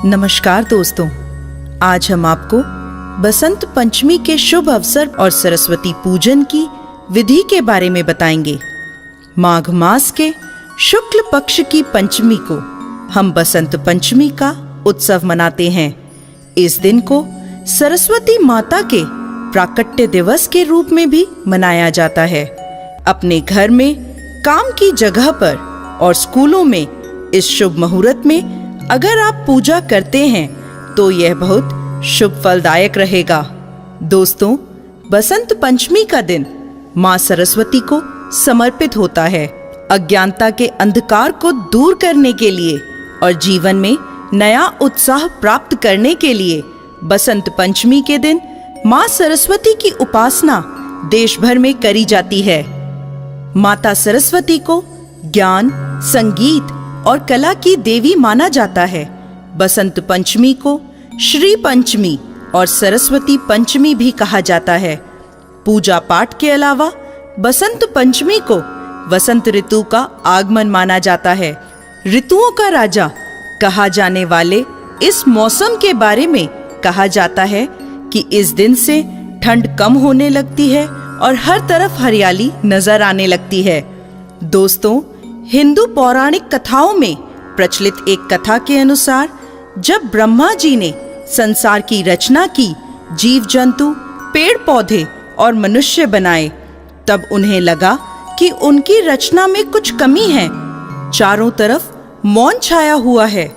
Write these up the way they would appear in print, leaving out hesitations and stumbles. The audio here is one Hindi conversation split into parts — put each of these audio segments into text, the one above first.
नमस्कार दोस्तों, आज हम आपको बसंत पंचमी के शुभ अवसर और सरस्वती पूजन की विधि के बारे में बताएंगे। माघ मास के शुक्ल पक्ष की पंचमी को हम बसंत पंचमी का उत्सव मनाते हैं। इस दिन को सरस्वती माता के प्राकट्य दिवस के रूप में भी मनाया जाता है। अपने घर में, काम की जगह पर और स्कूलों में इस शुभ मुहूर्त में अगर आप पूजा करते हैं तो यह बहुत शुभ फलदायक रहेगा। दोस्तों, बसंत पंचमी का दिन माँ सरस्वती को समर्पित होता है। अज्ञानता के अंधकार को दूर करने के लिए और जीवन में नया उत्साह प्राप्त करने के लिए बसंत पंचमी के दिन माँ सरस्वती की उपासना देश भर में करी जाती है। माता सरस्वती को ज्ञान, संगीत और कला की देवी माना जाता है। बसंत पंचमी को श्री पंचमी और सरस्वती पंचमी भी कहा जाता है। पूजा पाठ के अलावा बसंत पंचमी को वसंत ऋतु का आगमन माना जाता है। ऋतुओं का राजा कहा जाने वाले इस मौसम के बारे में कहा जाता है कि इस दिन से ठंड कम होने लगती है और हर तरफ हरियाली नजर आने लगती है। दोस्तों, हिंदू पौराणिक कथाओं में प्रचलित एक कथा के अनुसार जब ब्रह्मा जी ने संसार की रचना की, जीव जंतु, पेड़ पौधे और मनुष्य बनाए, तब उन्हें लगा कि उनकी रचना में कुछ कमी है। चारों तरफ मौन छाया हुआ है।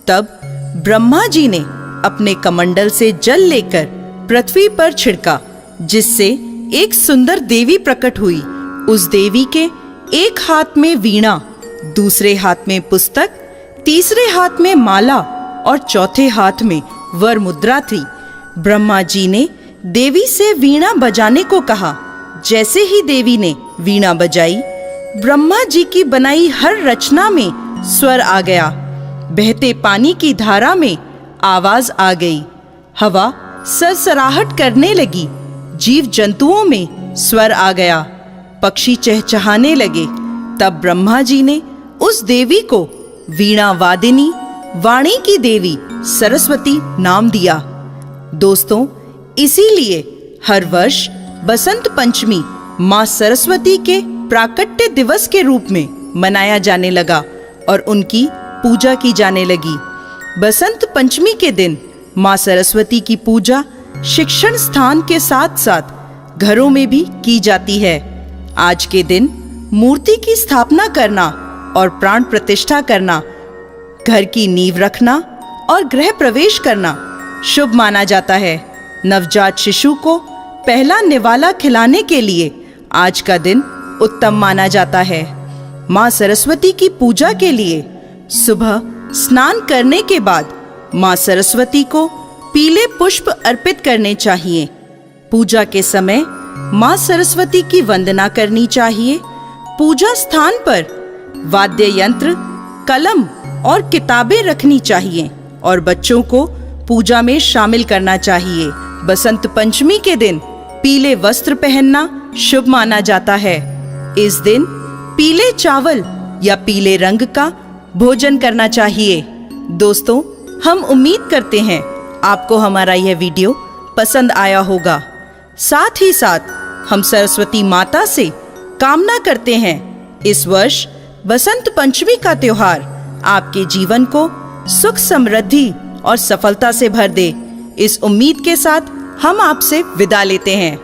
तब ब्रह्मा जी ने अपने कमंडल से जल लेकर पृथ्वी पर छिड़का, जिससे एक सुंदर देवी प्रकट हुई। उस देवी के एक हाथ में वीणा, दूसरे हाथ में पुस्तक, तीसरे हाथ में माला और चौथे हाथ में वर मुद्रा थी। ब्रह्मा जी ने देवी से वीणा बजाने को कहा। जैसे ही देवी ने वीणा बजाई, ब्रह्मा जी की बनाई हर रचना में स्वर आ गया। बहते पानी की धारा में आवाज आ गई, हवा सरसराहट करने लगी, जीव जंतुओं में स्वर आ गया, पक्षी चहचहाने लगे। तब ब्रह्मा जी ने उस देवी को वीणा वादिनी, वाणी की देवी सरस्वती नाम दिया। दोस्तों, इसीलिए हर वर्ष बसंत पंचमी माँ सरस्वती के प्राकट्य दिवस के रूप में मनाया जाने लगा और उनकी पूजा की जाने लगी। बसंत पंचमी के दिन माँ सरस्वती की पूजा शिक्षण स्थान के साथ साथ घरों में भी की जाती है। आज के दिन मूर्ति की स्थापना करना और प्राण प्रतिष्ठा करना, घर की नींव रखना और गृह प्रवेश करना शुभ माना जाता है। नवजात शिशु को पहला निवाला खिलाने के लिए आज का दिन उत्तम माना जाता है। माँ सरस्वती की पूजा के लिए सुबह स्नान करने के बाद माँ सरस्वती को पीले पुष्प अर्पित करने चाहिए। पूजा के समय माँ सरस्वती की वंदना करनी चाहिए। पूजा स्थान पर वाद्य यंत्र, कलम और किताबें रखनी चाहिए और बच्चों को पूजा में शामिल करना चाहिए। बसंत पंचमी के दिन पीले वस्त्र पहनना शुभ माना जाता है। इस दिन पीले चावल या पीले रंग का भोजन करना चाहिए। दोस्तों, हम उम्मीद करते हैं आपको हमारा यह वीडियो पसंद आया होगा। साथ ही साथ हम सरस्वती माता से कामना करते हैं इस वर्ष बसंत पंचमी का त्योहार आपके जीवन को सुख, समृद्धि और सफलता से भर दे। इस उम्मीद के साथ हम आपसे विदा लेते हैं।